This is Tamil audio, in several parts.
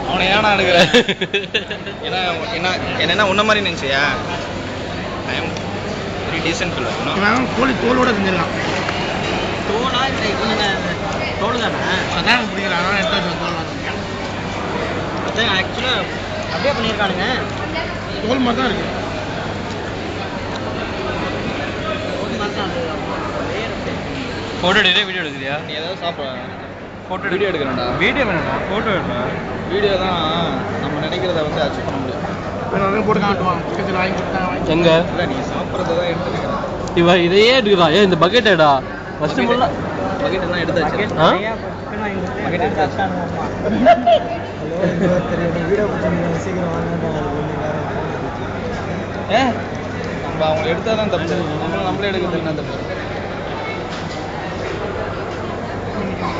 அவனை ஏன்னா எடுக்கிற ஏன்னா என்ன உன்ன மாதிரி நினைச்சியா? I am very descent fellow. கோழி தோலோட செஞ்சிடலாம். தோலா இல்லை இது தோல் தானே, அதான் பிடிக்கல. அதனால எடுத்து தோல் அதான் ஆக்சுவலாக அப்படியே பண்ணியிருக்கானுங்க. தோல் மாதிரி தான் இருக்கு. தோல் மாதிரி தான் ஃபோட்டோ எடுக்கிற வீடியோ எடுக்கிறியா? நீ ஏதாவது சாப்பிட்ற ஃபோட்டோ வீடியோ எடுக்கிறேன்டா. வீடியோ வேணாடா, ஃபோட்டோ எடுக்கிறேன். வீடியோ தான் நம்ம நினைக்கிறத வந்து அச்சீவ் பண்ண முடியும். போட்டு காட்டுவான் வாங்கி கொடுத்தாங்க. எங்க இல்லை நீ சாப்பிட்றத தான் எடுத்துருக்கிறேன். இவன் இதையே எடுக்கிறான். ஏன் இந்த பக்கெட் எடா ஃபஸ்ட்டு ஃபுல்லாக பக்கெட் எல்லாம் எடுத்தாச்சு. பக்கெட் எடுத்தாச்சு. நம்ம அவங்க எடுத்தால் தான் தப்பு. நம்மளே எடுக்கிறது என்ன தப்பு?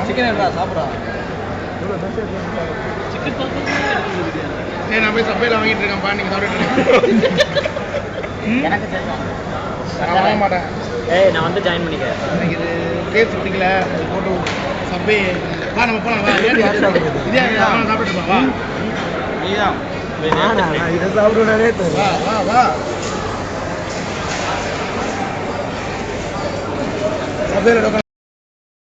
சிக்கன் எடுறா சாப்பிட்றா. சிக்கன் நான் போய் சப்பையில் வாங்கிட்டு இருக்கேன். பா நீங்கள் சாப்பிட்டு எனக்கு வாங்க மாட்டேன். நான் வந்து ஜாயின் பண்ணிக்கிறேன். எனக்கு இது டேஸ்ட் பிடிக்கல. அது போட்டு சப்பை வா நம்ம போகலாம். வா இதே சாப்பிட்டு வா. நீதான் இதை சாப்பிடுவானே. வா வா வா சப்பையில்